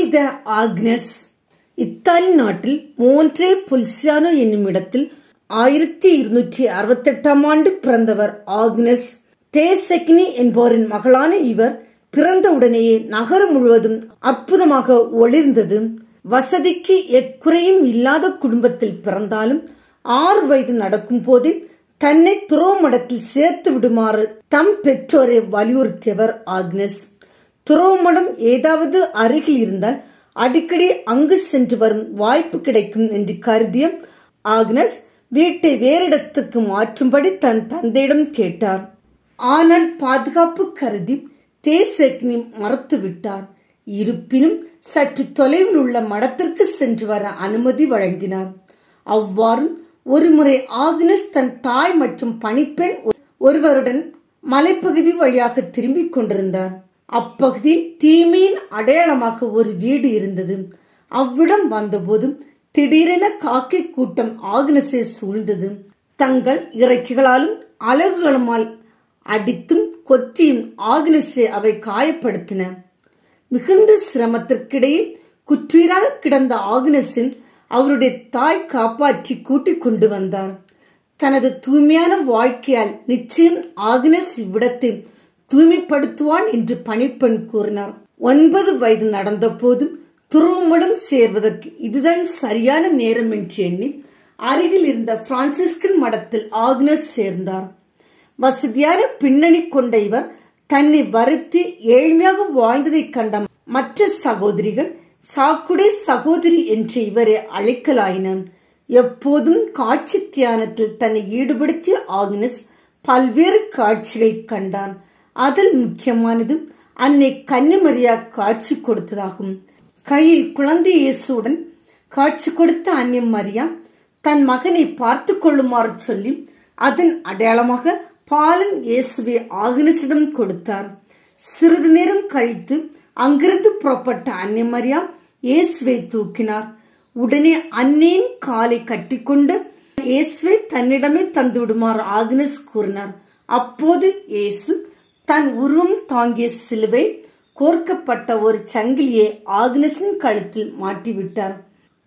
புனித Agnes Italy நாட்டில் மோன்ட்ரே புல்சியானோ என்னும் இடத்தில் 1268 பிறந்தவர் ஆக்னஸ். தேசெக்னி என்பவரின் மகளான இவர் பிறந்தவுடனேயே நகரம் முழுவதும் அற்புதமாக ஒளிர்ந்தது. வசதிக்கு எக்குறையும் இல்லாத குடும்பத்தில் பிறந்தாலும் 6 வயது நடக்கும் போதே தன்னை துறவு மடத்தில் சேர்த்து விடுமாறு தம் பெற்றோரை வலியுறுத்தியவர் ஆக்னஸ். துறவு மடம் ஏதாவது அருகில் இருந்தால் அடிக்கடி அங்கு சென்று வரும் வாய்ப்பு கிடைக்கும் என்று கருதிய ஆக்னஸ் வீட்டை வேறிடத்துக்கு மாற்றும்படி தன் தந்தையிடம் கேட்டார். ஆனால் பாதுகாப்பு கருதி தேசெக்னி மறுத்துவிட்டார். இருப்பினும் சற்று தொலைவில் உள்ள மடத்திற்கு சென்று வர அனுமதி வழங்கினார். அவ்வாறு ஒருமுறை ஆக்னஸ் தன் தாய் மற்றும் பணிப்பெண் ஒருவருடன் மலைப்பகுதி வழியாக திரும்பிக் கொண்டிருந்தார். அப்பகுதியில் தீமையின் அடையாளமாக ஒரு வீடு இருந்தது. அவ்விடம் வந்தபோதும் திடீரென காக்கை கூட்டம் ஆக்னஸை சூழ்ந்தது. தங்கள் இறக்கைகளாலும் அலகுகளுமால் அடித்தும் கொத்தியும் ஆக்னஸை அவை காயப்படுத்தின. மிகுந்த சிரமத்திற்கிடையே குற்றுயிராக கிடந்த ஆக்னஸின் அவருடைய தாய் காப்பாற்றி கூட்டிக் கொண்டு வந்தார். தனது தூய்மையான வாழ்க்கையால் நிச்சயம் ஆக்னஸ் இவ்விடத்தை தூய்மைப்படுத்துவான் என்று பணிப்பெண் கூறினார். 9 வயது நடந்த போதும் துறவுமடம் சேர்வதற்கு இதுதான் சரியான நேரம் என்று எண்ணி அருகில் இருந்த பிரான்சிஸ்கன் மடத்தில் ஆக்னஸ் சேர்ந்தார். வசதியான பின்னணி கொண்ட இவர் தன்னை வருத்தி ஏழ்மையாக வாழ்ந்ததை கண்ட மற்ற சகோதரிகள் சாக்குடை சகோதரி என்று இவரை அழைக்கலாயினர். எப்போதும் காட்சி தியானத்தில் தன்னை ஈடுபடுத்திய ஆக்னஸ் பல்வேறு காட்சிகளை கண்டார். அதில் முக்கியமானது அன்னை கன்னிமரியா காட்சி கொடுத்ததாகும். கையில் குழந்தை இயேசுடன் காட்சி கொடுத்த அன்னை மரியா தன் மகனை பார்த்து கொள்ளுமாறு சொல்லி அதன் அடையாளமாக பாலன் இயேசுவை ஆக்னஸிடம் கொடுத்தார். சிறிது நேரம் கழித்து அங்கிருந்து புறப்பட்ட அன்னை மரியா இயேசுவை தூக்கினார். உடனே அன்னையின் காலை கட்டிக்கொண்டு இயேசுவை தன்னிடமே தந்து விடுமாறு ஆக்னஸ் கூறினார். அப்போது இயேசு தன் உருவம் தாங்கிய சிலுவை கோர்க்கப்பட்ட ஒரு சங்கிலியை ஆக்னஸின் கழுத்தில் மாட்டிவிட்டார்.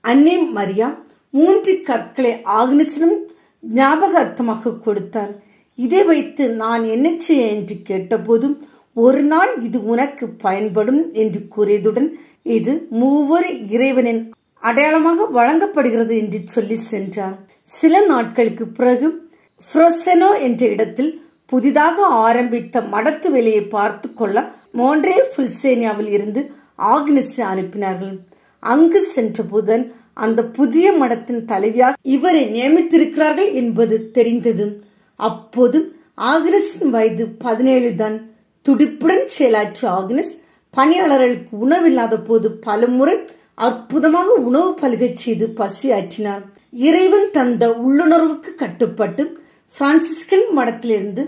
அன்னை மரியா 3 கற்களை ஆக்னஸிடம் ஞாபகார்த்தமாக கொடுத்தார். இதை வைத்து நான் என்ன செய்ய என்று கேட்டபோதும் ஒரு நாள் இது உனக்கு பயன்படும் என்று கூறியதுடன் இது மூவொரு இறைவனின் அடையாளமாக வழங்கப்படுகிறது என்று சொல்லி சென்றார். சில நாட்களுக்கு பிறகு ஃப்ரோசெனோ என்ற இடத்தில் புதிதாக ஆரம்பித்த மடத்து வேலையை பார்த்து கொள்ள மோன்ட்ரே புல்சேனியாவில் இருந்து ஆக்னஸை அனுப்பினார்கள். அங்கு சென்றபோதுதான் அந்த புதிய மடத்தின் தலைவியாக இவரை நியமித்திருக்கிறார்கள் என்பது தெரிந்தது. அப்போது ஆக்னஸின் வயது 17 தான். துடிப்புடன் செயலாற்றிய ஆக்னஸ் பணியாளர்களுக்கு உணவில்லாத போது பலமுறை அற்புதமாக உணவு பருகச் செய்து பசியாற்றினார். இறைவன் தந்த உள்ளுணர்வுக்கு கட்டுப்பட்டு பிரான்சிஸ்கன் மடத்திலிருந்து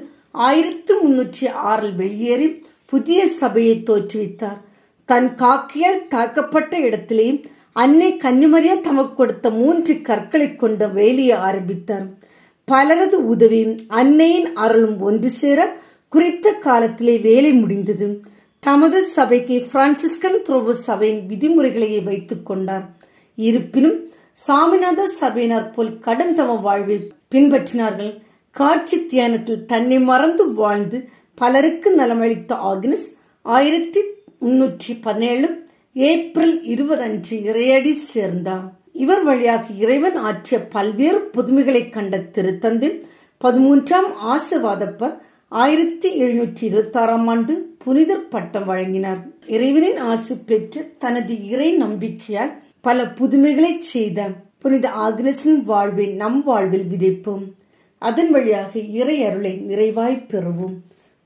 1306 வெளியேறி புதிய சபையை தோற்றுவித்தார். தன் காக்கையால் தாக்கப்பட்ட இடத்திலேயும் அன்னை கன்னிமரியா தமக்கு கொடுத்த 3 கற்களை கொண்ட வேலையை ஆரம்பித்தார். பலரது உதவியும் அன்னையின் அருளும் ஒன்று சேர குறித்த காலத்திலே வேலை முடிந்தது. தமது சபைக்கு பிரான்சிஸ்கன் துறவு சபையின் விதிமுறைகளையே வைத்துக் கொண்டார். இருப்பினும் சாமிநாத சபையினர் போல் கடுந்தம வாழ்வை பின்பற்றினார்கள். காட்சி தியானத்தில் தன்னை மறந்து வாழ்ந்து பலருக்கு நலமளித்த ஆக்னஸ் 1317 ஏப்ரல் 20 அன்று இறையடி சேர்ந்தார். இவர் வழியாக இறைவன் ஆற்றிய பல்வேறு புதுமைகளை கண்ட திருத்தந்தை 13ஆம் ஆசீர்வாதப்பர் 1726ஆம் ஆண்டு புனிதர் பட்டம் வழங்கினார். இறைவனின் ஆசி பெற்று தனது இறை நம்பிக்கையால் பல புதுமைகளை செய்த புனித ஆக்னஸின் வாழ்வை நம் வாழ்வில் விதைப்போம். அதன் வழியாக இறை அருளை நிறைவாய் பெறுவோம்.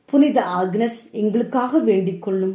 புனித ஆக்னஸ் எங்களுக்காக வேண்டிக் கொள்ளும்.